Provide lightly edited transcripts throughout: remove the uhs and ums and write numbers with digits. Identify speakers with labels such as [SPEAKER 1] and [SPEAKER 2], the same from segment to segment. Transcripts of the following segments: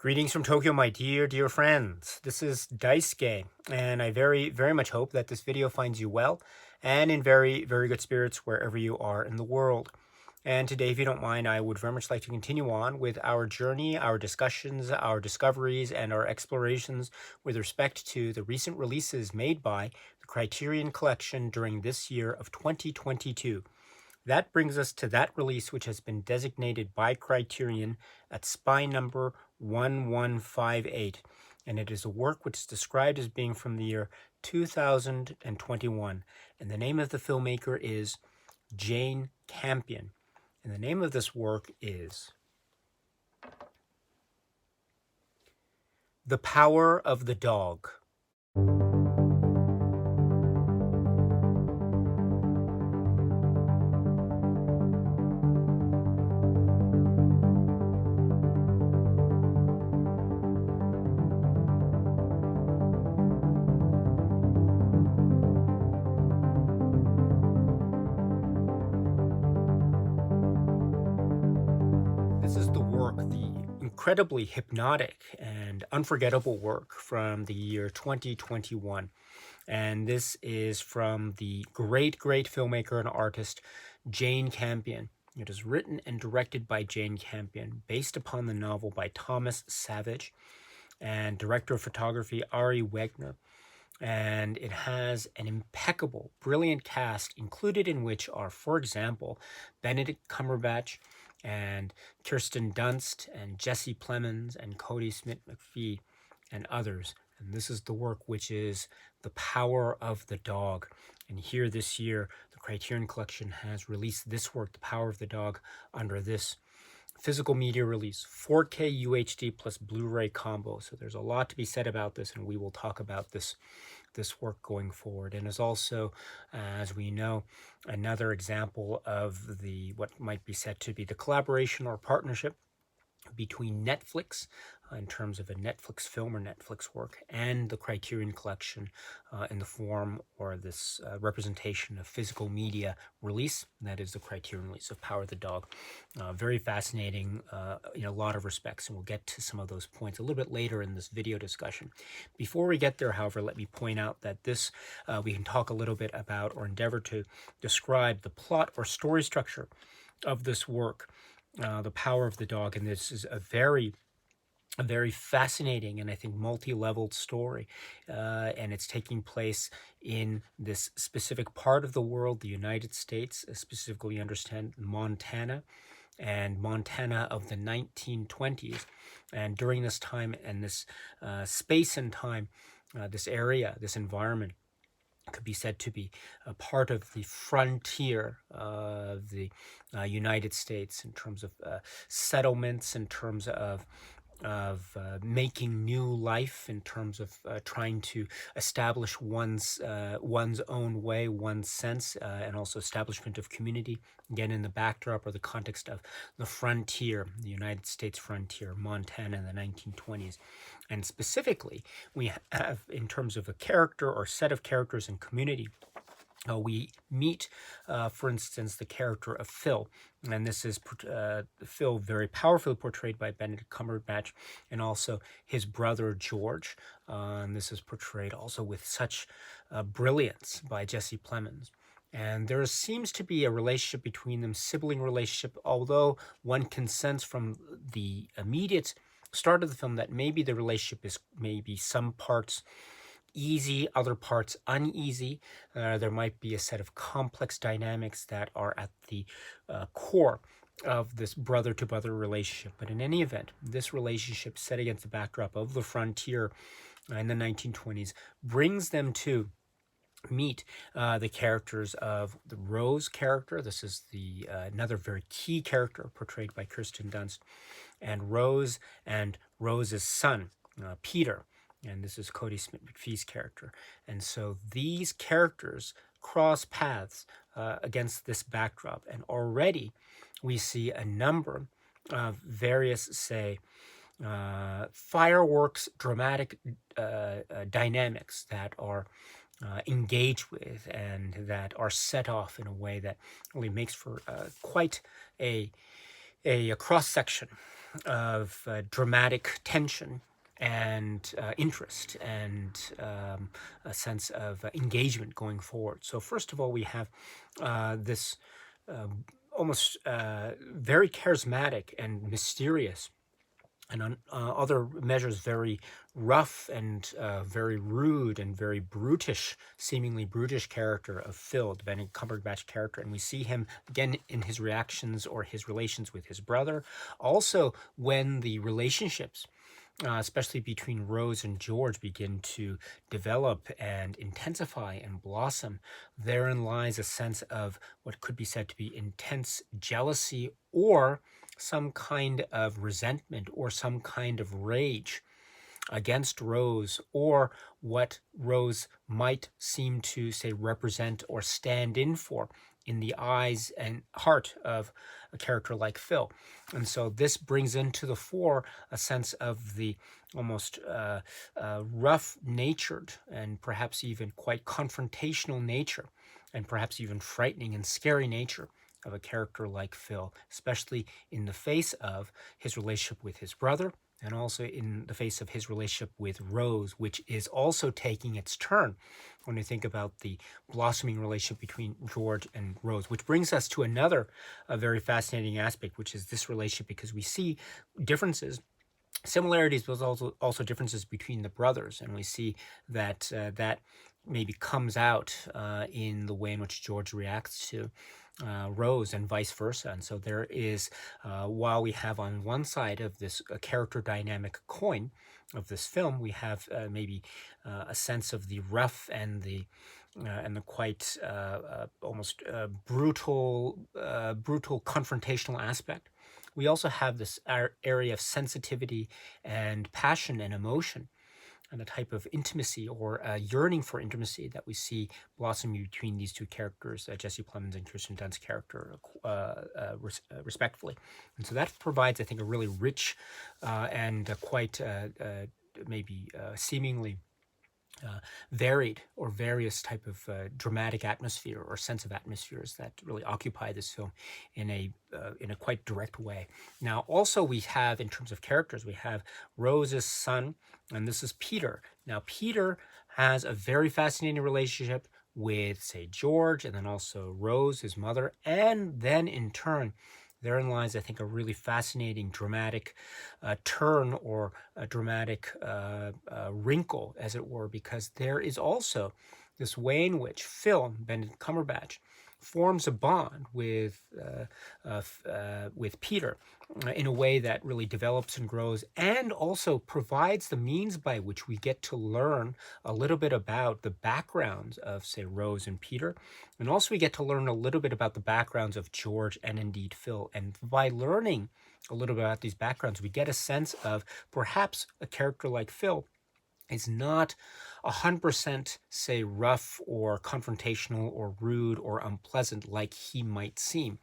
[SPEAKER 1] Greetings from Tokyo, my dear friends. This is Daisuke, and I very much hope that this video finds you well and in very good spirits wherever you are in the world. And today, if you don't mind, I would very much like to continue on with our journey, our discussions, our discoveries, and our explorations with respect to the recent releases made by the Criterion Collection during this year of 2022. That brings us to that release which has been designated by Criterion at spy number 1158, and it is a work which is described as being from the year 2021, and the name of the filmmaker is Jane Campion, and the name of this work is The Power of the Dog. This is the work, the incredibly hypnotic and unforgettable work from the year 2021. And this is from the great filmmaker and artist, Jane Campion. It is written and directed by Jane Campion, based upon the novel by Thomas Savage, and director of photography, Ari Wegner. And it has an impeccable, brilliant cast, included in which are, for example, Benedict Cumberbatch, and Kirsten Dunst, and Jesse Plemons, and Cody Smith-McPhee, and others. And this is the work which is The Power of the Dog. And here this year, the Criterion Collection has released this work, The Power of the Dog, under this physical media release, 4K UHD plus Blu-ray combo. So there's a lot to be said about this, and we will talk about this work going forward. And is also, as we know, another example of the what might be said to be the collaboration or partnership between Netflix, in terms of a Netflix film or Netflix work, and the Criterion Collection in the form or this representation of physical media release. That is the Criterion release of Power of the Dog. Very fascinating in a lot of respects, and we'll get to some of those points a little bit later in this video discussion. Before we get there, however, let me point out that this we can talk a little bit about or endeavor to describe the plot or story structure of this work, The Power of the Dog. And this is a very fascinating and I think multi-leveled story, and it's taking place in this specific part of the world, the United States, specifically understand Montana, and Montana of the 1920s. And during this time and this space and time, this area, this environment, could be said to be a part of the frontier of the United States in terms of settlements, in terms of making new life, in terms of trying to establish one's own way, one's sense, and also establishment of community. Again, in the backdrop or the context of the frontier, the United States frontier, Montana in the 1920s. And specifically, we have, in terms of a character or set of characters and community, we meet, for instance, the character of Phil, and this is Phil very powerfully portrayed by Benedict Cumberbatch, and also his brother George, and this is portrayed also with such brilliance by Jesse Plemons. And there seems to be a relationship between them, sibling relationship, although one can sense from the immediate start of the film that maybe the relationship is maybe some parts easy, other parts uneasy. There might be a set of complex dynamics that are at the core of this brother-to-brother relationship. But in any event, this relationship set against the backdrop of the frontier in the 1920s brings them to meet the characters of the Rose character. This is the another very key character portrayed by Kirsten Dunst, and Rose's son, Peter. And this is Cody Smith-McPhee's character. And so these characters cross paths against this backdrop. And already we see a number of various, say, fireworks, dramatic dynamics that are engaged with and that are set off in a way that really makes for quite a cross-section dramatic tension and interest and a sense of engagement going forward. So first of all, we have this almost very charismatic and mysterious, and on other measures very rough and very rude and very brutish, seemingly brutish character of Phil, the Benedict Cumberbatch character. And we see him again in his reactions or his relations with his brother. Also, when the relationships, especially between Rose and George, begin to develop and intensify and blossom, therein lies a sense of what could be said to be intense jealousy or some kind of resentment or some kind of rage against Rose, or what Rose might seem to, say, represent or stand in for in the eyes and heart of a character like Phil. And so this brings into the fore a sense of the almost rough-natured and perhaps even quite confrontational nature, and perhaps even frightening and scary nature of a character like Phil, especially in the face of his relationship with his brother, and also in the face of his relationship with Rose, which is also taking its turn when we think about the blossoming relationship between George and Rose, which brings us to another very fascinating aspect, which is this relationship, because we see differences, similarities, but also differences between the brothers, and we see that that maybe comes out in the way in which George reacts to Rose and vice versa. And so there is, while we have on one side of this character dynamic coin of this film, we have maybe a sense of the rough and the quite almost brutal confrontational aspect. We also have this area of sensitivity and passion and emotion, and a type of intimacy or a yearning for intimacy that we see blossoming between these two characters, Jesse Plemons and Kirsten Dunst's character, respectively. And so that provides, I think, a really rich and quite maybe seemingly varied or various type of dramatic atmosphere or sense of atmospheres that really occupy this film in a quite direct way. Now, also we have, in terms of characters, we have Rose's son, and this is Peter. Now, Peter has a very fascinating relationship with, say, George, and then also Rose, his mother, and then in turn, therein lies, I think, a really fascinating dramatic turn or a dramatic wrinkle, as it were, because there is also this way in which Phil, Benedict Cumberbatch, forms a bond with Peter in a way that really develops and grows, and also provides the means by which we get to learn a little bit about the backgrounds of, say, Rose and Peter, and also we get to learn a little bit about the backgrounds of George and indeed Phil. And by learning a little bit about these backgrounds, we get a sense of perhaps a character like Phil is not 100%, say, rough or confrontational or rude or unpleasant like he might seem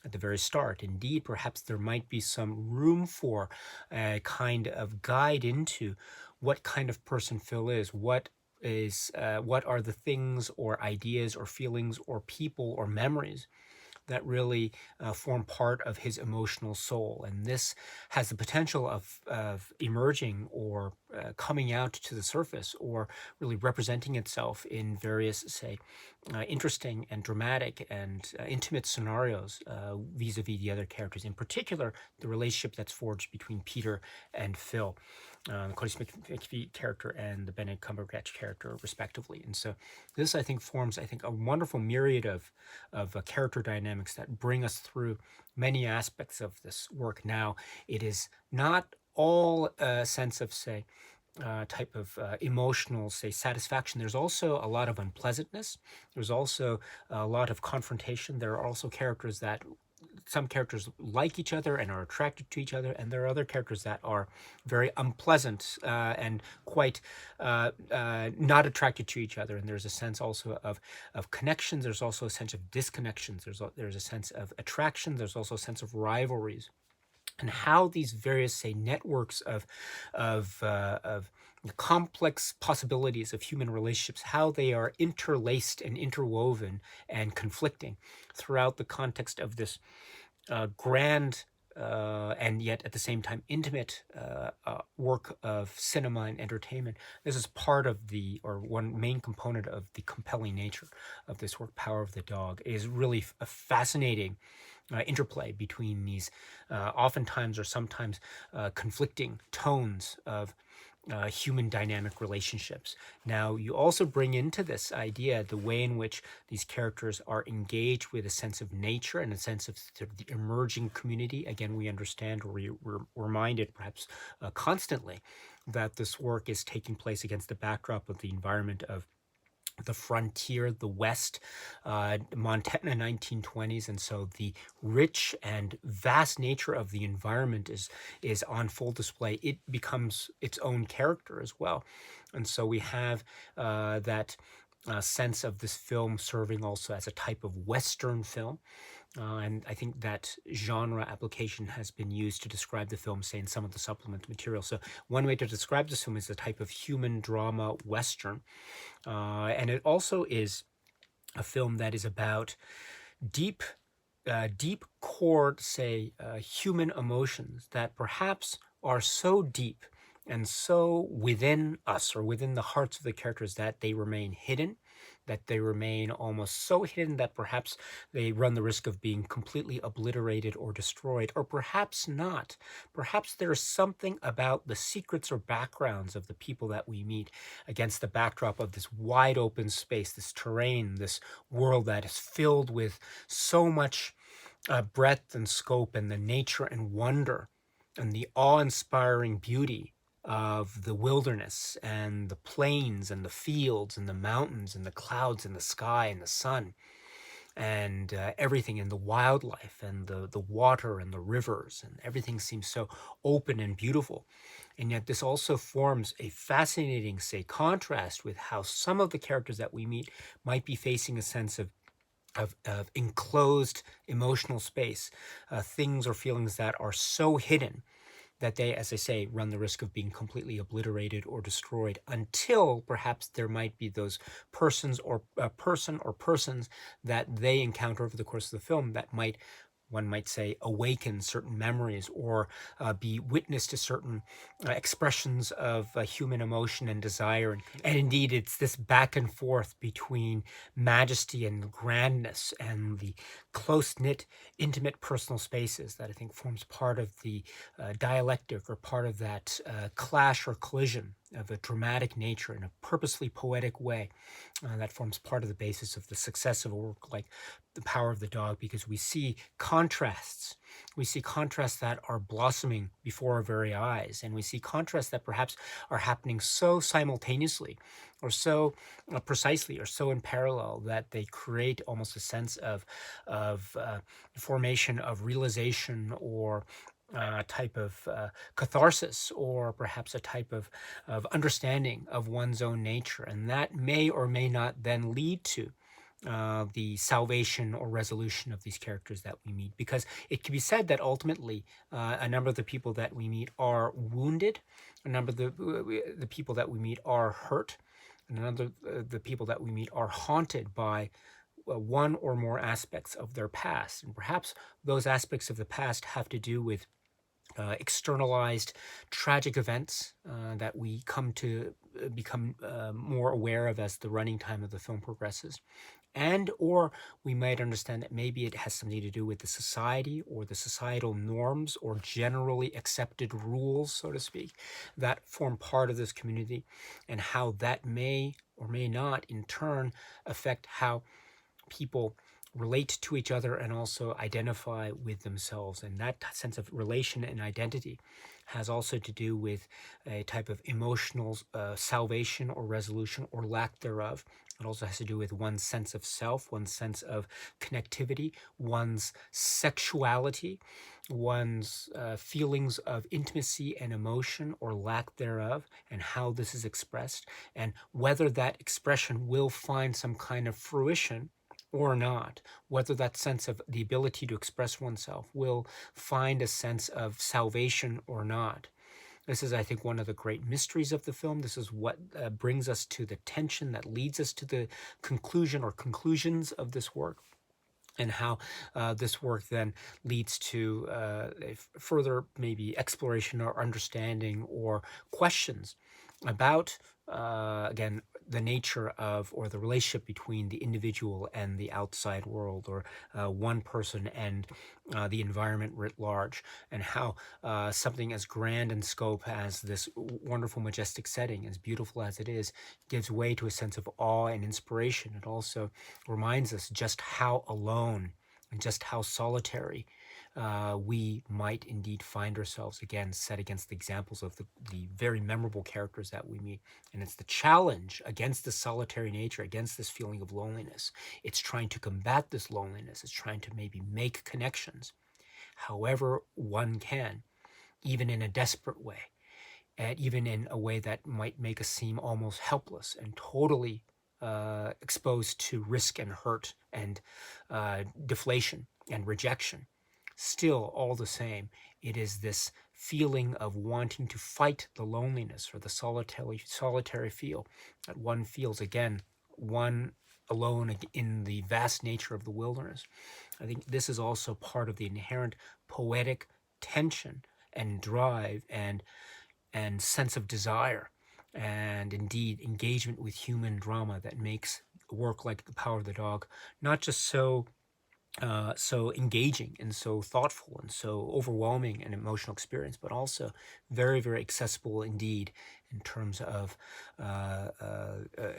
[SPEAKER 1] at the very start. Indeed, perhaps there might be some room for a kind of guide into what kind of person Phil is, what are the things or ideas or feelings or people or memories that really form part of his emotional soul. And this has the potential of emerging or coming out to the surface, or really representing itself in various, say, interesting and dramatic and intimate scenarios vis-a-vis the other characters, in particular the relationship that's forged between Peter and Phil, the Cody Smith-McPhee character and the Benedict Cumberbatch character, respectively. And so this, I think, forms, I think, a wonderful myriad of character dynamics that bring us through many aspects of this work. Now, it is not all a sense of, say, type of emotional, say, satisfaction. There's also a lot of unpleasantness. There's also a lot of confrontation. There are also characters that, some characters like each other and are attracted to each other, and there are other characters that are very unpleasant and quite not attracted to each other. And there's a sense also of connections. There's also a sense of disconnections. There's a sense of attraction. There's also a sense of rivalries. And how these various, say, networks of complex possibilities of human relationships, how they are interlaced and interwoven and conflicting throughout the context of this grand and yet at the same time intimate work of cinema and entertainment. This is part of the, or one main component of the compelling nature of this work, Power of the Dog. It is really a fascinating interplay between these oftentimes or sometimes conflicting tones of human dynamic relationships. Now, you also bring into this idea the way in which these characters are engaged with a sense of nature and a sense of sort of the emerging community. Again, we understand, or we're reminded perhaps constantly, that this work is taking place against the backdrop of the environment of the frontier, the West, Montana 1920s, and so the rich and vast nature of the environment is on full display. It becomes its own character as well, and so we have that sense of this film serving also as a type of Western film. And I think that genre application has been used to describe the film, say, in some of the supplement material. So one way to describe this film is a type of human drama Western. And it also is a film that is about deep, deep core, say, human emotions that perhaps are so deep and so within us or within the hearts of the characters that they remain hidden, that they remain almost so hidden that perhaps they run the risk of being completely obliterated or destroyed, or perhaps not. Perhaps there's something about the secrets or backgrounds of the people that we meet against the backdrop of this wide open space, this terrain, this world that is filled with so much breadth and scope, and the nature and wonder and the awe-inspiring beauty of the wilderness and the plains and the fields and the mountains and the clouds and the sky and the sun and everything, and the wildlife and the water and the rivers, and everything seems so open and beautiful. And yet this also forms a fascinating, say, contrast with how some of the characters that we meet might be facing a sense of enclosed emotional space, things or feelings that are so hidden that they, as I say, run the risk of being completely obliterated or destroyed, until perhaps there might be those persons or persons that they encounter over the course of the film that might, one might say, awaken certain memories, or be witness to certain expressions of human emotion and desire. And indeed, it's this back and forth between majesty and grandness and the close-knit, intimate personal spaces that I think forms part of the dialectic, or part of that clash or collision of a dramatic nature in a purposely poetic way that forms part of the basis of the success of a work like The Power of the Dog, because we see contrasts. We see contrasts that are blossoming before our very eyes, and we see contrasts that perhaps are happening so simultaneously, or so precisely, or so in parallel, that they create almost a sense of formation of realization, or type of catharsis, or perhaps a type of understanding of one's own nature. And that may or may not then lead to the salvation or resolution of these characters that we meet. Because it can be said that ultimately a number of the people that we meet are wounded, a number of the people that we meet are hurt, and a number of the people that we meet are haunted by one or more aspects of their past. And perhaps those aspects of the past have to do with externalized tragic events that we come to become more aware of as the running time of the film progresses. And or we might understand that maybe it has something to do with the society, or the societal norms, or generally accepted rules, so to speak, that form part of this community, and how that may or may not in turn affect how people relate to each other and also identify with themselves. And that sense of relation and identity has also to do with a type of emotional salvation or resolution, or lack thereof. It also has to do with one's sense of self, one's sense of connectivity, one's sexuality, one's feelings of intimacy and emotion, or lack thereof, and how this is expressed, and whether that expression will find some kind of fruition or not, whether that sense of the ability to express oneself will find a sense of salvation or not. This is, I think, one of the great mysteries of the film. This is what brings us to the tension that leads us to the conclusion or conclusions of this work. and how this work then leads to further maybe exploration or understanding or questions about, again, the nature of or the relationship between the individual and the outside world, or one person and the environment writ large, and how something as grand in scope as this wonderful, majestic setting, as beautiful as it is, gives way to a sense of awe and inspiration. It also reminds us just how alone and just how solitary we might indeed find ourselves, again, set against the examples of the very memorable characters that we meet. And it's the challenge against this solitary nature, against this feeling of loneliness. It's trying to combat this loneliness. It's trying to maybe make connections, however one can, even in a desperate way, and even in a way that might make us seem almost helpless and totally exposed to risk and hurt and deflation and rejection. Still, all the same, it is this feeling of wanting to fight the loneliness or the solitary feel that one feels, again, one alone in the vast nature of the wilderness. I think this is also part of the inherent poetic tension and drive and sense of desire and indeed engagement with human drama that makes work like The Power of the Dog not just so engaging and so thoughtful and so overwhelming an emotional experience, but also very, very accessible indeed in terms of a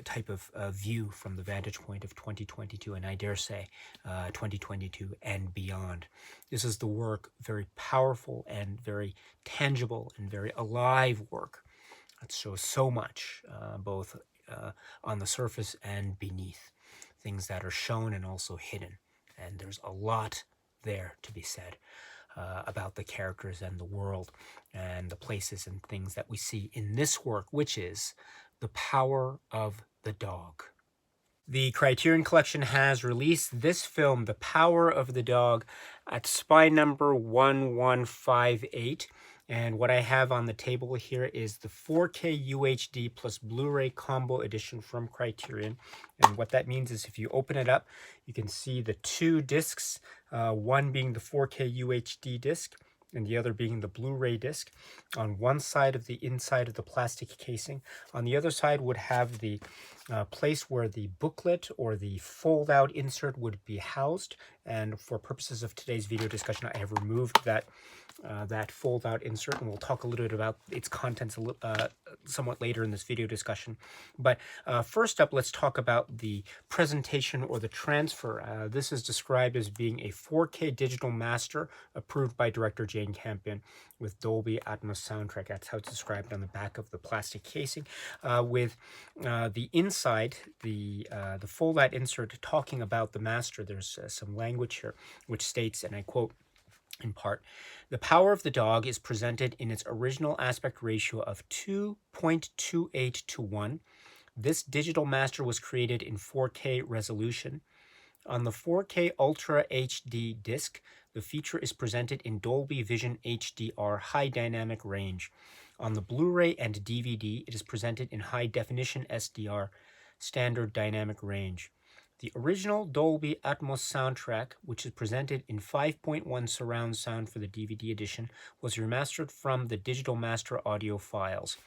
[SPEAKER 1] type of view from the vantage point of 2022, and I dare say 2022 and beyond. This is the work, very powerful and very tangible and very alive work that shows so much, both on the surface and beneath, things that are shown and also hidden. And there's a lot there to be said about the characters and the world and the places and things that we see in this work, which is The Power of the Dog. The Criterion Collection has released this film, The Power of the Dog, at SPY number 1158. And what I have on the table here is the 4K UHD plus Blu-ray combo edition from Criterion. And what that means is if you open it up, you can see the two discs, one being the 4K UHD disc and the other being the Blu-ray disc. On one side of the inside of the plastic casing. On the other side would have the place where the booklet or the fold-out insert would be housed. And for purposes of today's video discussion, I have removed that fold-out insert, and we'll talk a little bit about its contents somewhat later in this video discussion. But first up, let's talk about the presentation or the transfer. This is described as being a 4K digital master approved by director Jane Campion with Dolby Atmos soundtrack. That's how it's described on the back of the plastic casing. With the inside, the fold-out insert talking about the master, there's some language here which states, and I quote, in part, "The Power of the Dog is presented in its original aspect ratio of 2.28 to 1. This digital master was created in 4K resolution. On the 4K Ultra HD disc, the feature is presented in Dolby Vision HDR high dynamic range. On the Blu-ray and DVD, it is presented in high definition SDR standard dynamic range. The original Dolby Atmos soundtrack, which is presented in 5.1 surround sound for the DVD edition, was remastered from the digital master audio files."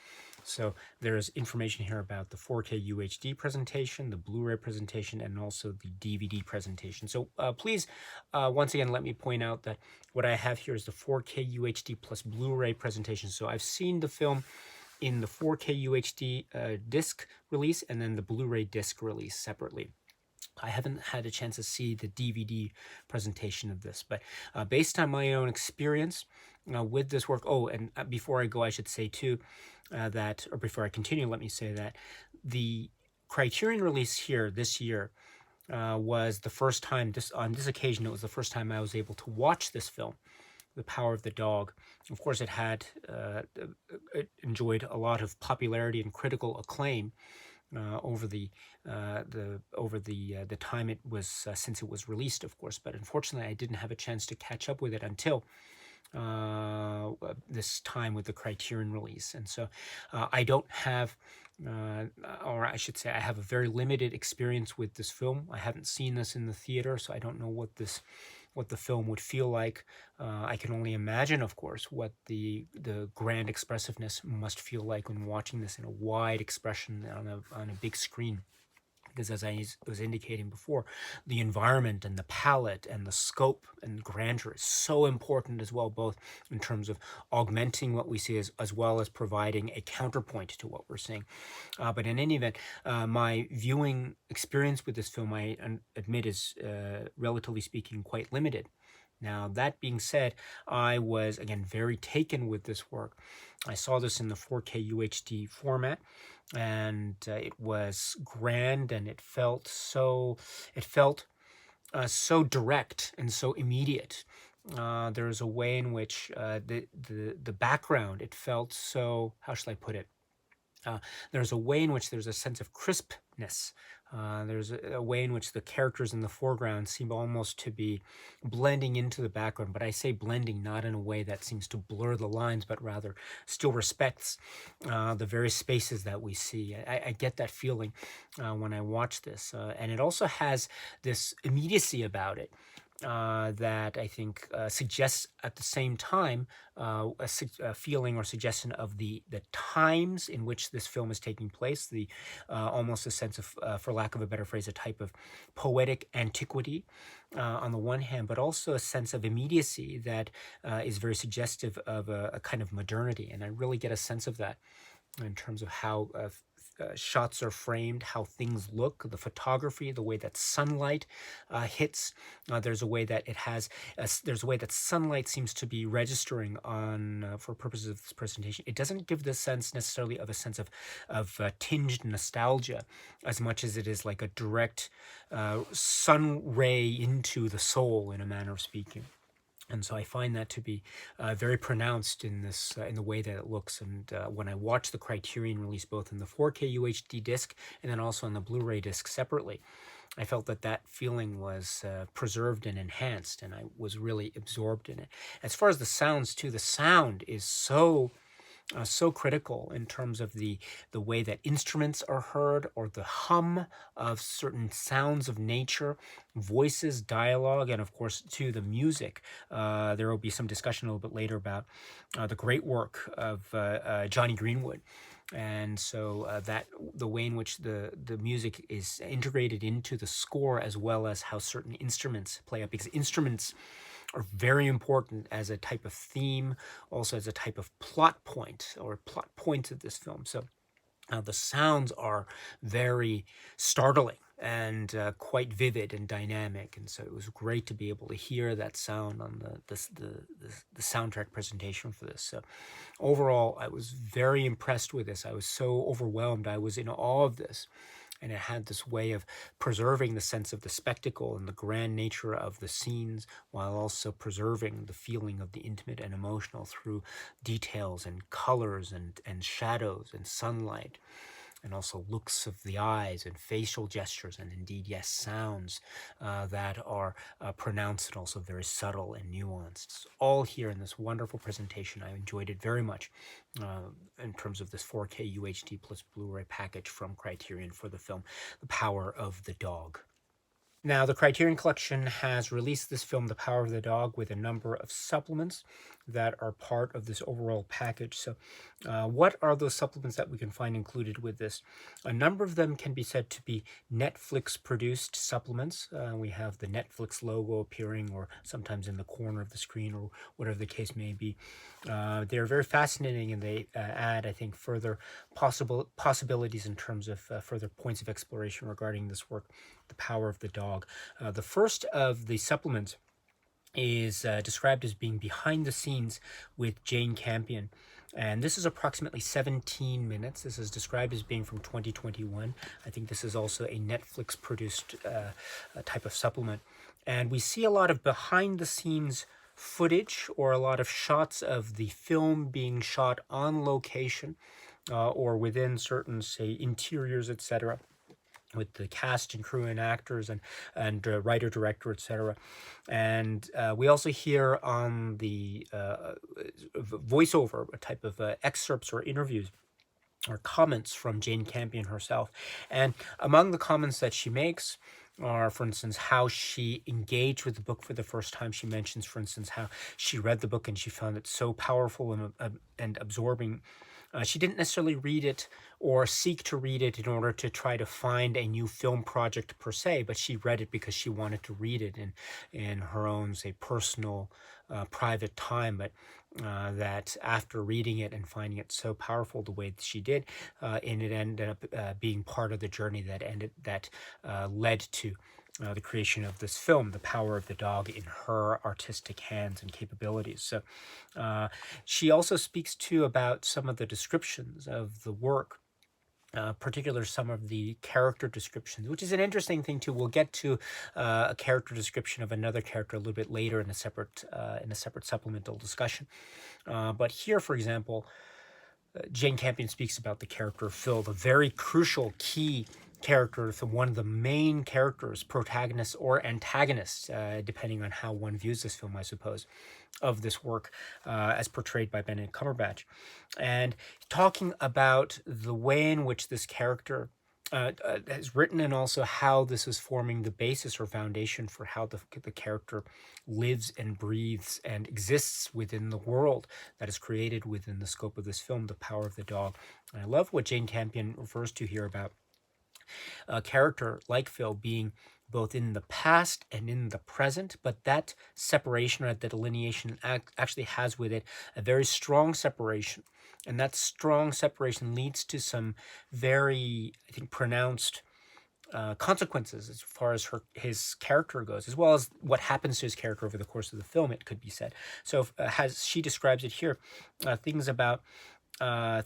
[SPEAKER 1] So there's information here about the 4K UHD presentation, the Blu-ray presentation, and also the DVD presentation. So please, once again, let me point out that what I have here is the 4K UHD plus Blu-ray presentation. So I've seen the film in the 4K UHD disc release and then the Blu-ray disc release separately. I haven't had a chance to see the DVD presentation of this, but based on my own experience with this work, and before I go, I should say too that, or before I continue, let me say that the Criterion release here this year was the first time, on this occasion, it was the first time I was able to watch this film, The Power of the Dog. Of course, it had it enjoyed a lot of popularity and critical acclaim over the time it was since it was released, of course. But unfortunately, I didn't have a chance to catch up with it until this time with the Criterion release. And so I don't have, or I should say, I have a very limited experience with this film. I haven't seen this in the theater, so I don't know what the film would feel like. I can only imagine, of course, what the grand expressiveness must feel like when watching this in a wide expression on a big screen. Because as I was indicating before, the environment and the palette and the scope and grandeur is so important as well, both in terms of augmenting what we see as well as providing a counterpoint to what we're seeing. But in any event, my viewing experience with this film, I admit, is relatively speaking quite limited. Now, that being said, I was, again, very taken with this work. I saw this in the 4K UHD format, and it was grand, and it felt so direct and so immediate. There was a way in which the background, it felt so, how shall I put it? There's a way in which there's a sense of crispness. There's a way in which the characters in the foreground seem almost to be blending into the background. But I say blending not in a way that seems to blur the lines, but rather still respects the various spaces that we see. I get that feeling when I watch this. And it also has this immediacy about it. That I think suggests at the same time a feeling or suggestion of the times in which this film is taking place, the almost a sense of, for lack of a better phrase, a type of poetic antiquity on the one hand, but also a sense of immediacy that is very suggestive of a kind of modernity. And I really get a sense of that in terms of how shots are framed, how things look, the photography, the way that sunlight hits. There's a way that it has, there's a way that sunlight seems to be registering on, for purposes of this presentation. It doesn't give the sense necessarily of a sense of tinged nostalgia as much as it is like a direct sun ray into the soul, in a manner of speaking. And so I find that to be very pronounced in this, in the way that it looks. And when I watch the Criterion release, both in the 4K UHD disc and then also on the Blu-ray disc separately, I felt that that feeling was preserved and enhanced, and I was really absorbed in it. As far as the sounds too, the sound is so critical in terms of the way that instruments are heard, or the hum of certain sounds of nature, voices, dialogue, and of course too the music. There will be some discussion a little bit later about the great work of Johnny Greenwood. And so that the way in which the music is integrated into the score, as well as how certain instruments play up, because instruments are very important as a type of theme, also as a type of plot point or plot points of this film. So the sounds are very startling and quite vivid and dynamic, and so it was great to be able to hear that sound on the soundtrack presentation for this. So overall, I was very impressed with this. I was so overwhelmed. I was in awe of this. And it had this way of preserving the sense of the spectacle and the grand nature of the scenes, while also preserving the feeling of the intimate and emotional through details and colors and shadows and sunlight, and also looks of the eyes and facial gestures, and indeed, yes, sounds that are pronounced and also very subtle and nuanced. It's all here in this wonderful presentation. I enjoyed it very much in terms of this 4K UHD plus Blu-ray package from Criterion for the film The Power of the Dog. Now, the Criterion Collection has released this film, The Power of the Dog, with a number of supplements that are part of this overall package. So what are those supplements that we can find included with this? A number of them can be said to be Netflix-produced supplements. We have the Netflix logo appearing, or sometimes in the corner of the screen, or whatever the case may be. They're very fascinating, and they add, I think, further possibilities in terms of further points of exploration regarding this work, The Power of the Dog. The first of the supplements is described as being behind the scenes with Jane Campion. And this is approximately 17 minutes. This is described as being from 2021. I think this is also a Netflix-produced type of supplement. And we see a lot of behind-the-scenes footage, or a lot of shots of the film being shot on location or within certain, say, interiors, etc. with the cast and crew and actors and writer, director, etc. And we also hear on the voiceover type of excerpts or interviews or comments from Jane Campion herself. And among the comments that she makes are, for instance, how she engaged with the book for the first time. She mentions, for instance, how she read the book and she found it so powerful and absorbing. She didn't necessarily read it or seek to read it in order to try to find a new film project per se, but she read it because she wanted to read it in her own, say, personal, private time. But that after reading it and finding it so powerful the way that she did, and it ended up being part of the journey that led to the creation of this film, The Power of the Dog, in her artistic hands and capabilities. So she also speaks too about some of the descriptions of the work, particular some of the character descriptions, which is an interesting thing too. We'll get to a character description of another character a little bit later in a separate supplemental discussion. But here, for example, Jane Campion speaks about the character of Phil, the very crucial key character, one of the main characters, protagonists or antagonists, depending on how one views this film, I suppose, of this work, as portrayed by Benedict Cumberbatch. And talking about the way in which this character is written, and also how this is forming the basis or foundation for how the character lives and breathes and exists within the world that is created within the scope of this film, The Power of the Dog. And I love what Jane Campion refers to here about a character like Phil being both in the past and in the present, but that separation or that delineation actually has with it a very strong separation. And that strong separation leads to some very, I think, pronounced consequences as far as his character goes, as well as what happens to his character over the course of the film, it could be said. So as she describes it here, things about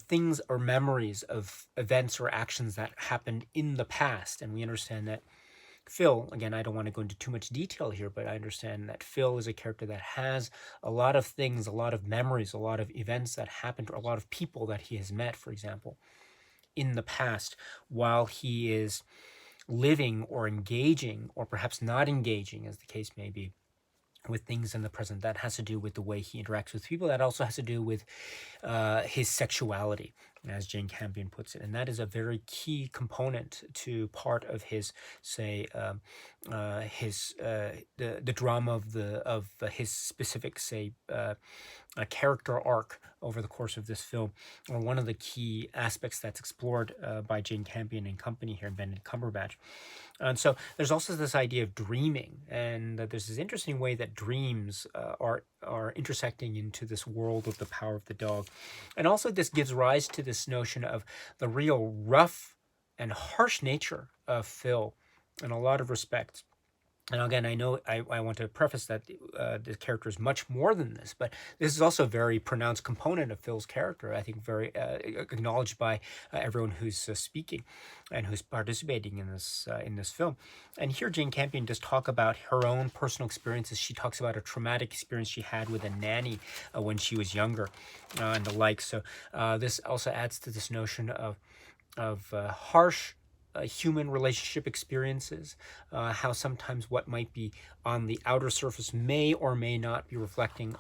[SPEAKER 1] things or memories of events or actions that happened in the past. And we understand that Phil, again, I don't want to go into too much detail here, but I understand that Phil is a character that has a lot of things, a lot of memories, a lot of events that happened, or a lot of people that he has met, for example, in the past, while he is living or engaging, or perhaps not engaging, as the case may be, with things in the present. That has to do with the way he interacts with people. That also has to do with his sexuality, as Jane Campion puts it. And that is a very key component to part of his, say, the drama of his specific, say, a character arc over the course of this film, or one of the key aspects that's explored by Jane Campion and company here, Benedict Cumberbatch. And so there's also this idea of dreaming, and there's this interesting way that dreams are intersecting into this world of The Power of the Dog. And also this gives rise to this notion of the real rough and harsh nature of Phil in a lot of respects. And again, I know I want to preface that the character is much more than this, but this is also a very pronounced component of Phil's character, I think very acknowledged by everyone who's speaking and who's participating in this film. And here Jane Campion does talk about her own personal experiences. She talks about a traumatic experience she had with a nanny when she was younger and the like. So this also adds to this notion of harsh human relationship experiences, how sometimes what might be on the outer surface may or may not be reflecting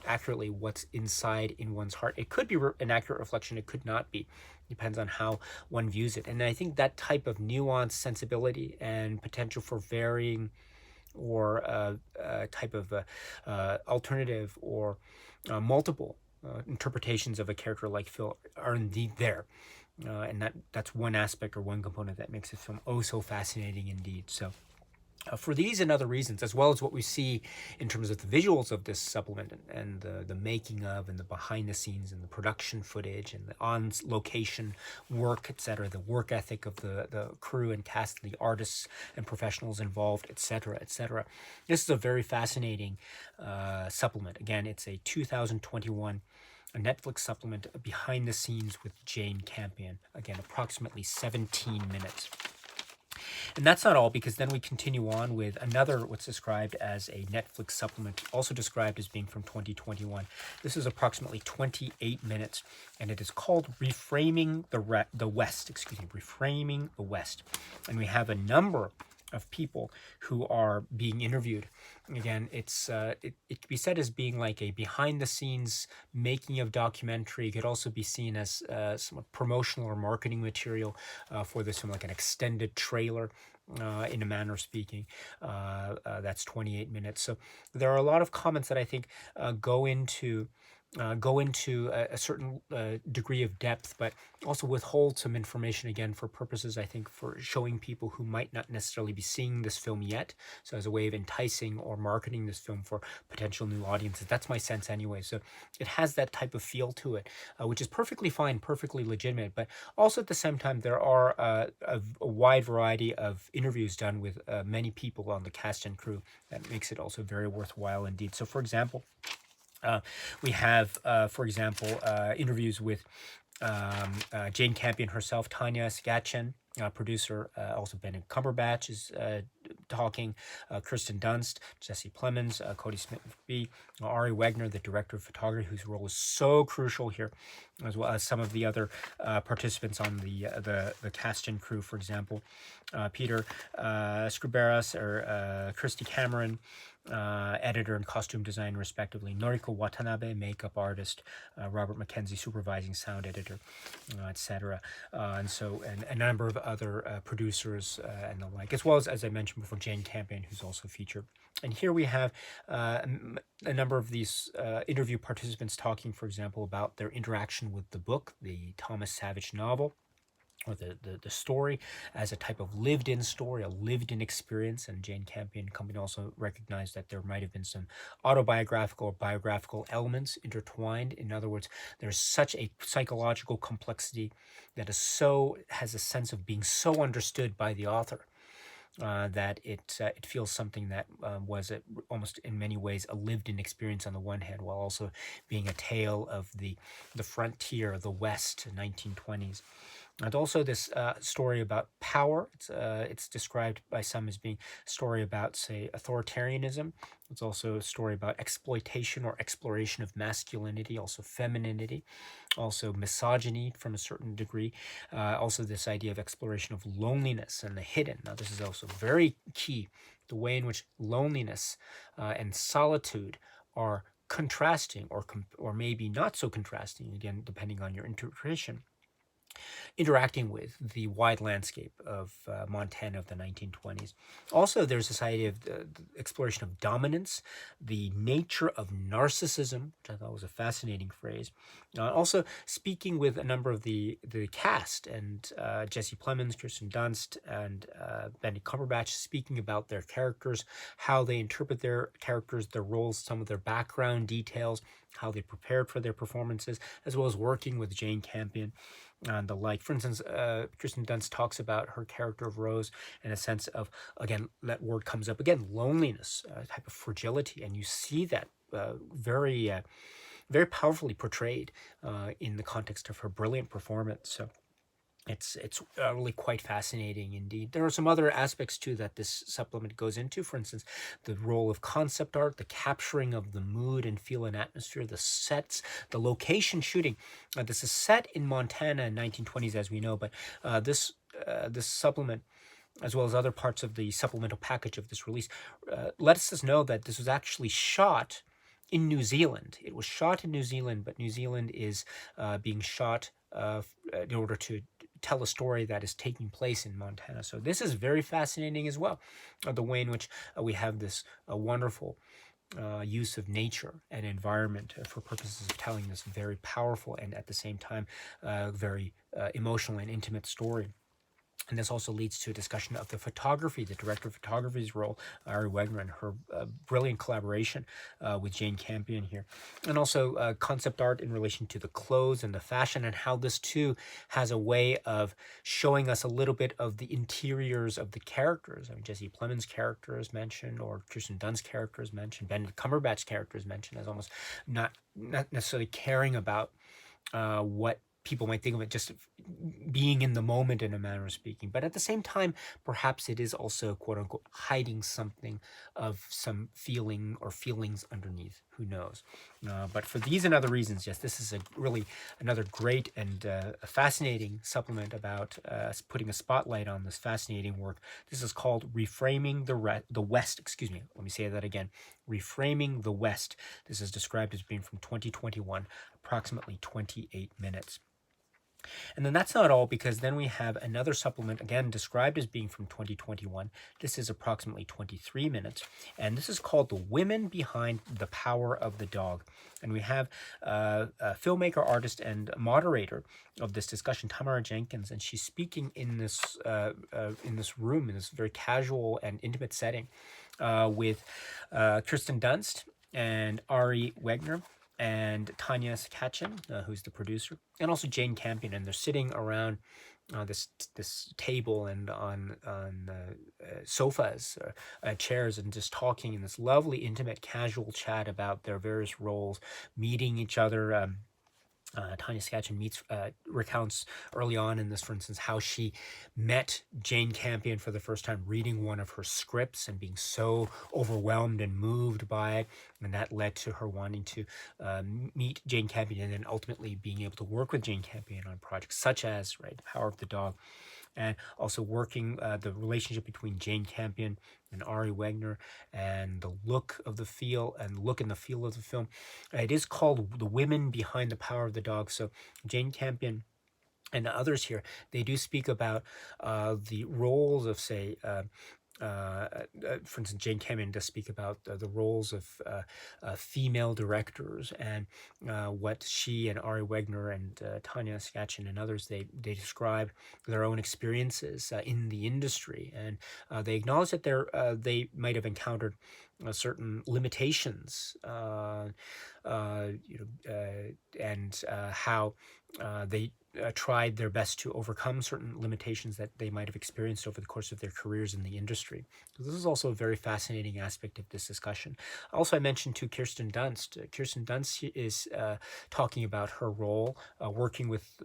[SPEAKER 1] accurately what's inside in one's heart. It could be an accurate reflection, it could not be. Depends on how one views it. And I think that type of nuanced sensibility and potential for varying or type of alternative or multiple interpretations of a character like Phil are indeed there. And that's one aspect or one component that makes this film oh so fascinating indeed. So for these and other reasons, as well as what we see in terms of the visuals of this supplement and the making of and the behind the scenes and the production footage and the on location work, etc., the work ethic of the crew and cast, the artists and professionals involved, etc., etc. This is a very fascinating supplement. Again, it's a 2021 a Netflix supplement, behind the scenes with Jane Campion. Again, approximately 17 minutes. And that's not all, because then we continue on with another, what's described as a Netflix supplement, also described as being from 2021. This is approximately 28 minutes, and it is called Reframing the West, Reframing the West. And we have a number of people who are being interviewed. Again, it could be said as being like a behind-the-scenes making of documentary. It could also be seen as some promotional or marketing material for this film, like an extended trailer, in a manner of speaking. That's 28 minutes. So there are a lot of comments that I think go into a certain degree of depth, but also withhold some information, again, for purposes, I think, for showing people who might not necessarily be seeing this film yet. So as a way of enticing or marketing this film for potential new audiences. That's my sense anyway. So it has that type of feel to it, which is perfectly fine, perfectly legitimate. But also at the same time, there are a wide variety of interviews done with many people on the cast and crew that makes it also very worthwhile indeed. So for example, we have, for example, interviews with Jane Campion herself, Tanya Skachin, producer, also Benedict Cumberbatch is talking, Kirsten Dunst, Jesse Plemons, Cody Smith-B, Ari Wegner, the director of photography, whose role is so crucial here, as well as some of the other participants on the cast and crew, for example, Peter Scriberas or Christy Cameron, editor and costume designer, respectively, Noriko Watanabe, makeup artist, Robert McKenzie, supervising sound editor, etc. And a number of other producers and the like, as well as I mentioned before, Jane Campion, who's also featured. And here we have a number of these interview participants talking, for example, about their interaction with the book, the Thomas Savage novel, or the story, as a type of lived-in story, a lived-in experience. And Jane Campion Company also recognized that there might have been some autobiographical or biographical elements intertwined. In other words, there's such a psychological complexity that has a sense of being so understood by the author, that it feels something that was almost in many ways a lived-in experience on the one hand, while also being a tale of the frontier, the West, 1920s. And also this story about power. It's described by some as being a story about, say, authoritarianism. It's also a story about exploitation or exploration of masculinity, also femininity, also misogyny from a certain degree. Also this idea of exploration of loneliness and the hidden. Now this is also very key, the way in which loneliness and solitude are contrasting, or maybe not so contrasting, again, depending on your interpretation, interacting with the wide landscape of Montana of the 1920s. Also, there's this idea of the exploration of dominance, the nature of narcissism, which I thought was a fascinating phrase. Also, speaking with a number of the cast, and Jesse Plemons, Kirsten Dunst, and Benedict Cumberbatch, speaking about their characters, how they interpret their characters, their roles, some of their background details, how they prepared for their performances, as well as working with Jane Campion and the like. For instance, Kirsten Dunst talks about her character of Rose in a sense of, again, that word comes up again, loneliness, a type of fragility, and you see that very powerfully portrayed in the context of her brilliant performance. So it's really quite fascinating indeed. There are some other aspects too that this supplement goes into. For instance, the role of concept art, the capturing of the mood and feel and atmosphere, the sets, the location shooting. This is set in Montana in 1920s, as we know, but this supplement, as well as other parts of the supplemental package of this release, lets us know that this was actually shot in New Zealand. It was shot in New Zealand, but New Zealand is being shot in order to tell a story that is taking place in Montana. So this is very fascinating as well, the way in which we have this wonderful use of nature and environment for purposes of telling this very powerful and at the same time very emotional and intimate story. And this also leads to a discussion of the photography, the director of photography's role, Ari Wegner, and her brilliant collaboration with Jane Campion here. And also concept art in relation to the clothes and the fashion, and how this too has a way of showing us a little bit of the interiors of the characters. I mean, Jesse Plemons' character is mentioned, or Kirsten Dunst's character is mentioned, Benedict Cumberbatch's character is mentioned, as almost not necessarily caring about what people might think of it, just being in the moment in a manner of speaking. But at the same time, perhaps it is also, quote unquote, hiding something of some feeling or feelings underneath. Who knows? But for these and other reasons, yes, this is really another great and fascinating supplement about putting a spotlight on this fascinating work. This is called Reframing the West. Excuse me. Let me say that again. Reframing the West. This is described as being from 2021, approximately 28 minutes. And then that's not all, because then we have another supplement, again described as being from 2021. This is approximately 23 minutes, and this is called The Women Behind the Power of the Dog. And we have a filmmaker, artist, and moderator of this discussion, Tamara Jenkins, and she's speaking in this room, in this very casual and intimate setting, with Kirsten Dunst and Ari Wegner and Tanya Sakachin, who's the producer, and also Jane Campion, and they're sitting around this table and on sofas, chairs, and just talking in this lovely, intimate, casual chat about their various roles, meeting each other. Tanya Sakachin recounts early on in this, for instance, how she met Jane Campion for the first time reading one of her scripts and being so overwhelmed and moved by it. And that led to her wanting to meet Jane Campion, and then ultimately being able to work with Jane Campion on projects such as The Power of the Dog. And also working the relationship between Jane Campion and Ari Wegner, and the look and the feel of the film. It is called The Women Behind the Power of the Dog. So Jane Campion and others here, they do speak about the roles of, say, for instance, Jane Campion does speak about the roles of female directors, and what she and Ari Wegner and Tanya Sakachin and others, they describe their own experiences in the industry, and they acknowledge that they might have encountered certain limitations, and how they tried their best to overcome certain limitations that they might have experienced over the course of their careers in the industry. So this is also a very fascinating aspect of this discussion. Also, I mentioned to Kirsten Dunst. Kirsten Dunst is talking about her role working with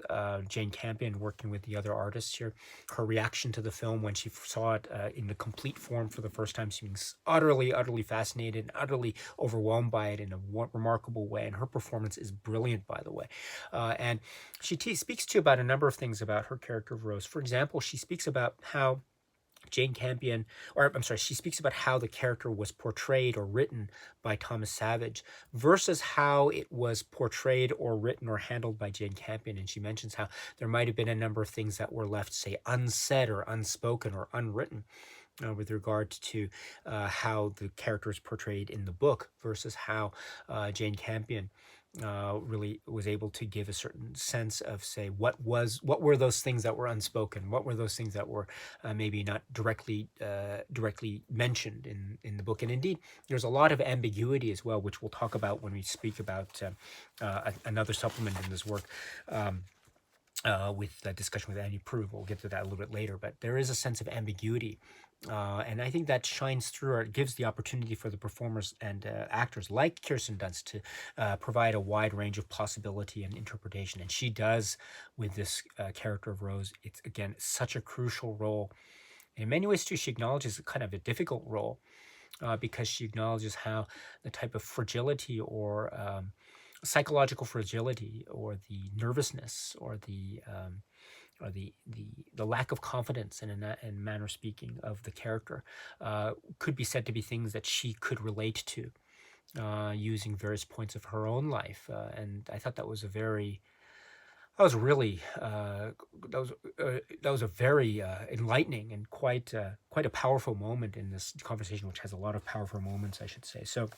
[SPEAKER 1] Jane Campion, working with the other artists here, her reaction to the film when she saw it in the complete form for the first time, seeming utterly, utterly fascinated and utterly overwhelmed by it in a remarkable way. And her performance is brilliant, by the way. And she speaks to about a number of things about her character of Rose. For example, she speaks about how Jane Campion, she speaks about how the character was portrayed or written by Thomas Savage versus how it was portrayed or written or handled by Jane Campion. And she mentions how there might have been a number of things that were left, say, unsaid or unspoken or unwritten with regard to how the character is portrayed in the book versus how Jane Campion really was able to give a certain sense of, say, what were those things that were unspoken, what were those things that were maybe not directly mentioned in the book. And indeed, there's a lot of ambiguity as well, which we'll talk about when we speak about another supplement in this work. With the discussion with Annie Proulx. We'll get to that a little bit later, but there is a sense of ambiguity. And I think that shines through, or it gives the opportunity for the performers and actors like Kirsten Dunst to provide a wide range of possibility and interpretation. And she does with this character of Rose. It's, again, such a crucial role. And in many ways, too, she acknowledges kind of a difficult role because she acknowledges how the type of fragility or psychological fragility, or the nervousness, or the lack of confidence in manner of speaking of the character could be said to be things that she could relate to using various points of her own life. And I thought that was a very very enlightening and quite a powerful moment in this conversation, which has a lot of powerful moments, I should say. So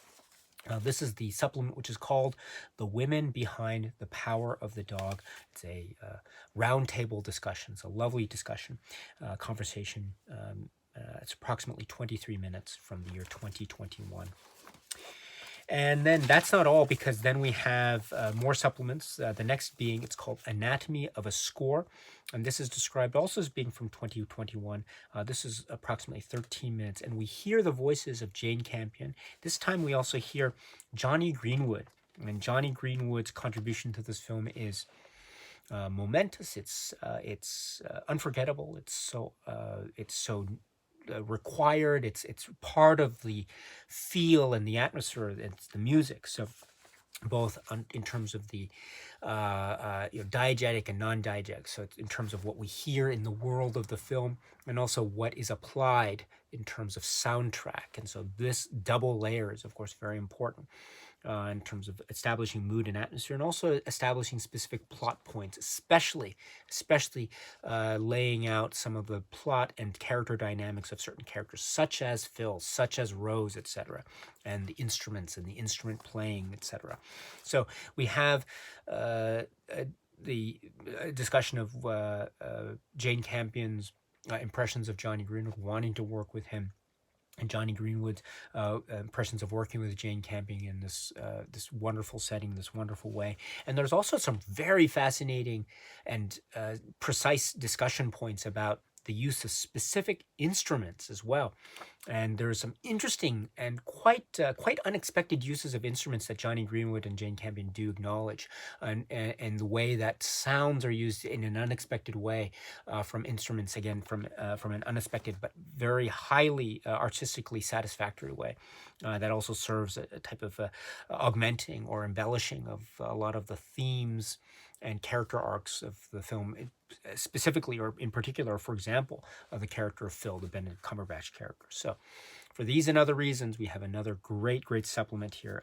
[SPEAKER 1] this is the supplement, which is called The Women Behind the Power of the Dog. It's a roundtable discussion. It's a lovely discussion, conversation. It's approximately 23 minutes from the year 2021. And then that's not all, because then we have more supplements. The next being, it's called Anatomy of a Score. And this is described also as being from 2021. This is approximately 13 minutes. And we hear the voices of Jane Campion. This time we also hear Johnny Greenwood. And Johnny Greenwood's contribution to this film is momentous. It's unforgettable. It's so required. It's part of the feel and the atmosphere. It's the music. So both in terms of the diegetic and non-diegetic. So it's in terms of what we hear in the world of the film, and also what is applied in terms of soundtrack. And so this double layer is, of course, very important in terms of establishing mood and atmosphere, and also establishing specific plot points, especially laying out some of the plot and character dynamics of certain characters, such as Phil, such as Rose, etc., and the instruments and the instrument playing, etc. So we have the discussion of Jane Campion's impressions of Johnny Greenwood, wanting to work with him, and Johnny Greenwood's impressions of working with Jane Campion in this wonderful setting, this wonderful way. And there's also some very fascinating and precise discussion points about the use of specific instruments as well. And there are some interesting and quite unexpected uses of instruments that Johnny Greenwood and Jane Campion do acknowledge, and the way that sounds are used in an unexpected way from instruments, again from an unexpected but very highly artistically satisfactory way. That also serves a type of augmenting or embellishing of a lot of the themes and character arcs of the film, specifically or in particular, for example, of the character of Phil, the Benedict Cumberbatch character. So for these and other reasons, we have another great supplement here,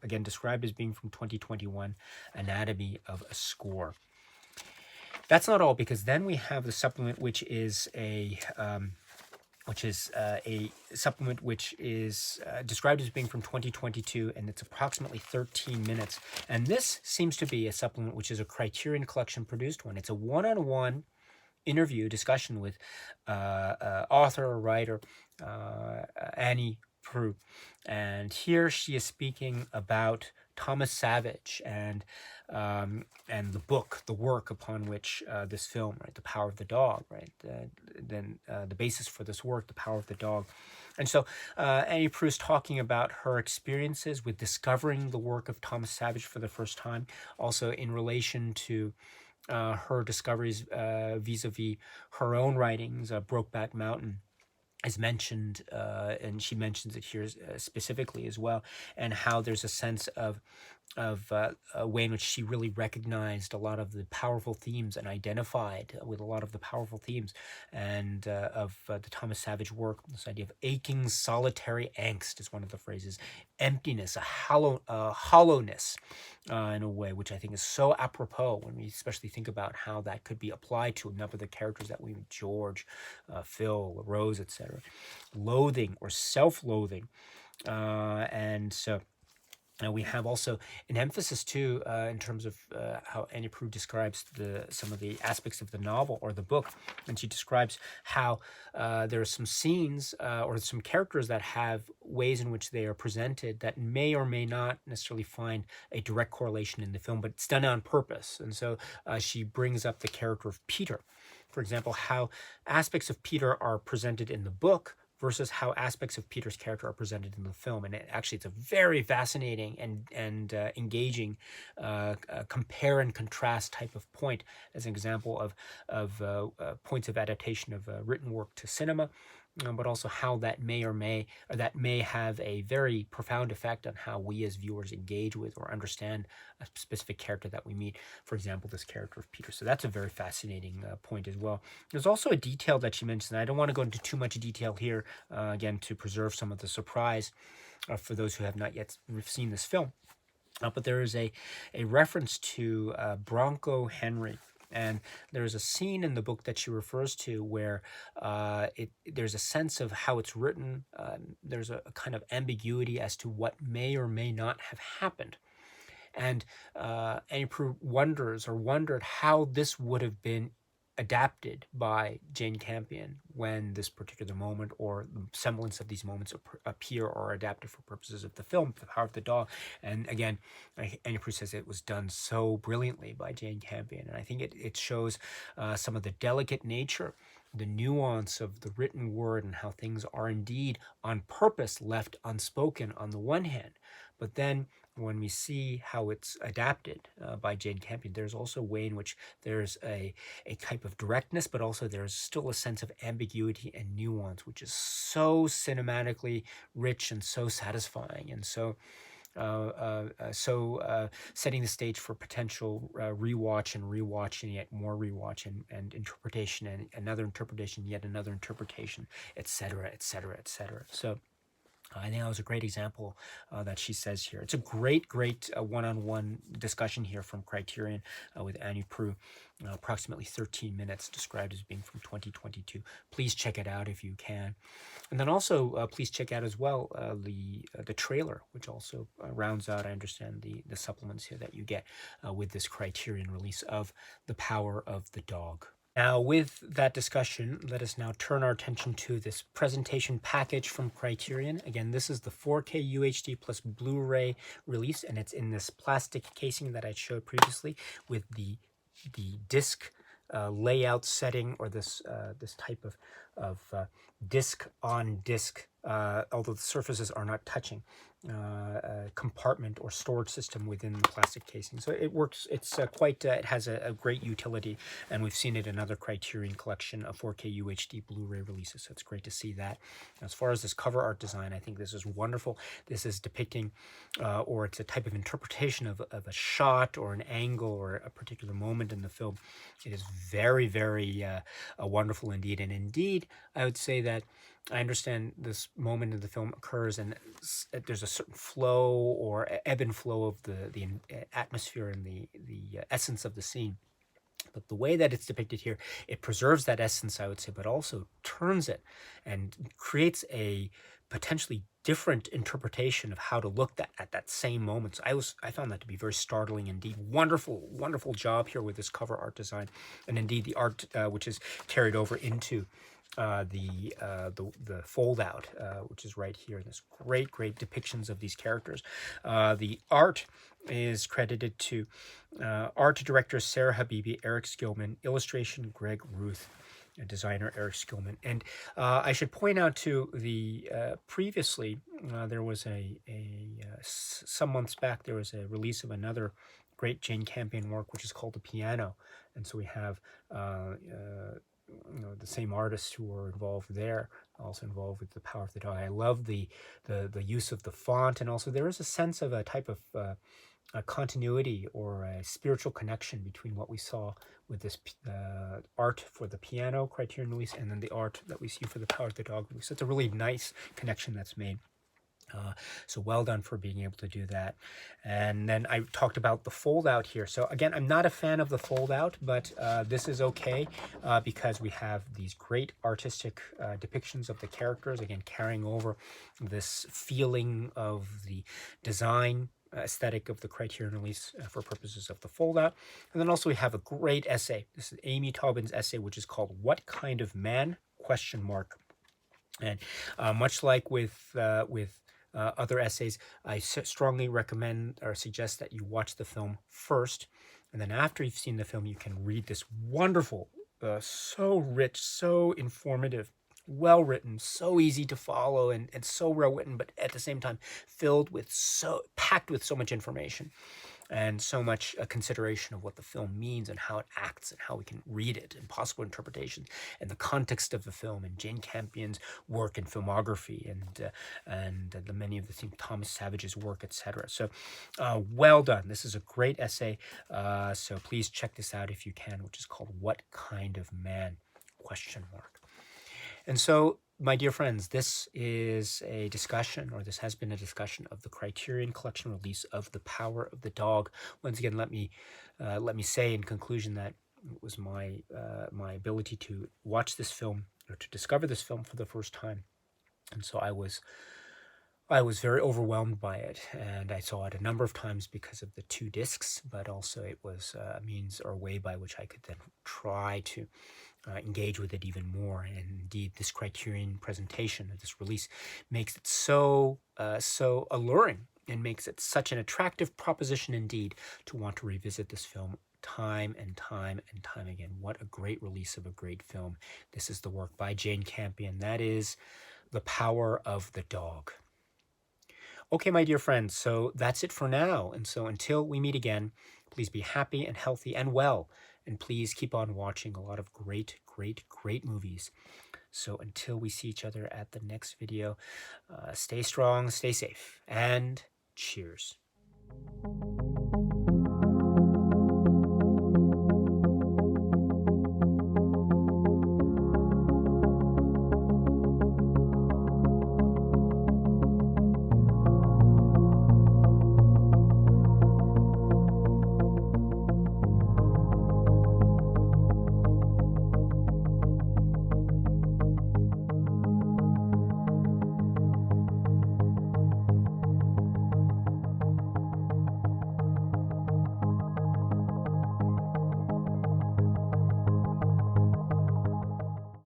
[SPEAKER 1] again described as being from 2021, Anatomy of a Score. That's not all, because then we have the supplement, which is a supplement which is described as being from 2022, and it's approximately 13 minutes. And this seems to be a supplement which is a Criterion Collection produced one. It's a one-on-one interview discussion with author or writer Annie Proulx. And here she is speaking about Thomas Savage and the book, the work upon which this film, right, The Power of the Dog, right, the basis for this work, The Power of the Dog. And so Annie Proulx talking about her experiences with discovering the work of Thomas Savage for the first time, also in relation to her discoveries vis-a-vis her own writings. Brokeback Mountain is mentioned, and she mentions it here specifically as well, and how there's a sense of a way in which she really recognized a lot of the powerful themes and identified with a lot of the powerful themes and of the Thomas Savage work. This idea of aching, solitary angst is one of the phrases. Emptiness, a hollowness in a way, which I think is so apropos when we especially think about how that could be applied to a number of the characters that we meet, George, Phil, Rose, etc. Loathing or self-loathing. And so we have also an emphasis too in terms of how Annie Proulx describes some of the aspects of the novel or the book, and she describes how there are some scenes or some characters that have ways in which they are presented that may or may not necessarily find a direct correlation in the film, but it's done on purpose. And so she brings up the character of Peter, for example, how aspects of Peter are presented in the book versus how aspects of Peter's character are presented in the film. And it's a very fascinating and engaging compare and contrast type of point, as an example of points of adaptation of written work to cinema, but also how that may have a very profound effect on how we as viewers engage with or understand a specific character that we meet. For example, this character of Peter. So that's a very fascinating point as well. There's also a detail that she mentions, and I don't want to go into too much detail here, again, to preserve some of the surprise for those who have not yet seen this film. But there is a reference to Bronco Henry. And there's a scene in the book that she refers to where there's a sense of how it's written. There's a kind of ambiguity as to what may or may not have happened. And Annie Proulx wondered how this would have been adapted by Jane Campion when this particular moment or the semblance of these moments appear or are adapted for purposes of the film, The Power of the Dog. And again, Annie Proulx says it was done so brilliantly by Jane Campion. And I think it shows some of the delicate nature, the nuance of the written word, and how things are indeed on purpose left unspoken on the one hand, but then when we see how it's adapted by Jane Campion, there's also a way in which there's a type of directness, but also there's still a sense of ambiguity and nuance, which is so cinematically rich and so satisfying, and setting the stage for potential rewatch and rewatch and yet more rewatch and interpretation and another interpretation, yet another interpretation, etc., etc., etc. So I think that was a great example that she says here. It's a great, great one-on-one discussion here from Criterion with Annie Proulx, approximately 13 minutes, described as being from 2022. Please check it out if you can. And then also, please check out as well the trailer, which also rounds out, I understand, the supplements here that you get with this Criterion release of The Power of the Dog. Now, with that discussion, let us now turn our attention to this presentation package from Criterion. Again, this is the 4K UHD plus Blu-ray release, and it's in this plastic casing that I showed previously with the disc layout setting, or this type of disc on disc, although the surfaces are not touching, compartment or storage system within the plastic casing. So it works. It's it has a great utility, and we've seen it in other Criterion collection of 4K UHD Blu-ray releases. So it's great to see that. As far as this cover art design, I think this is wonderful. This is depicting, or it's a type of interpretation of a shot or an angle or a particular moment in the film. It is very, very wonderful indeed. And indeed, I would say that I understand this moment in the film occurs and there's a certain flow or ebb and flow of the atmosphere and the essence of the scene. But the way that it's depicted here, it preserves that essence, I would say, but also turns it and creates a potentially different interpretation of how to look at that same moment. So I found that to be very startling indeed. Wonderful, wonderful job here with this cover art design, and indeed the art which is carried over into the fold out, which is right here. There's great depictions of these characters. The art is credited to art director Sarah Habibi, Eric Skillman, illustration Greg Ruth, designer Eric Skillman. And I should point out to the previously there was some months back there was a release of another great Jane Campion work, which is called The Piano, and so we have the same artists who were involved there, also involved with The Power of the Dog. I love the use of the font, and also there is a sense of a type of a continuity or a spiritual connection between what we saw with this art for the piano Criterion release and then the art that we see for The Power of the Dog release. So it's a really nice connection that's made. So well done for being able to do that. And then I talked about the fold out here. So again, I'm not a fan of the fold out, but this is okay because we have these great artistic depictions of the characters, again, carrying over this feeling of the design aesthetic of the Criterion release for purposes of the fold out. And then also we have a great essay. This is Amy Taubin's essay, which is called "What Kind of Man?" And much like with other essays, I strongly recommend or suggest that you watch the film first, and then after you've seen the film, you can read this wonderful, so rich, so informative, well written, so easy to follow, and so well written, but at the same time packed with so much information and so much consideration of what the film means and how it acts and how we can read it and possible interpretations and the context of the film and Jane Campion's work and filmography and the many of the things, Thomas Savage's work, etc. So well done. This is a great essay. So please check this out if you can, which is called "What Kind of Man?" And so, my dear friends, this is a discussion, or this has been a discussion of the Criterion Collection release of The Power of the Dog. Once again, let me say in conclusion that it was my ability to watch this film, or to discover this film for the first time, and so I was very overwhelmed by it, and I saw it a number of times because of the 2 discs, but also it was a means or a way by which I could then try to engage with it even more. And indeed, this Criterion presentation, or this release, makes it so alluring and makes it such an attractive proposition indeed to want to revisit this film time and time and time again. What a great release of a great film. This is the work by Jane Campion. That is The Power of the Dog. Okay, my dear friends, so that's it for now. And so until we meet again, please be happy and healthy and well. And please keep on watching a lot of great, great, great movies. So until we see each other at the next video, stay strong, stay safe, and cheers.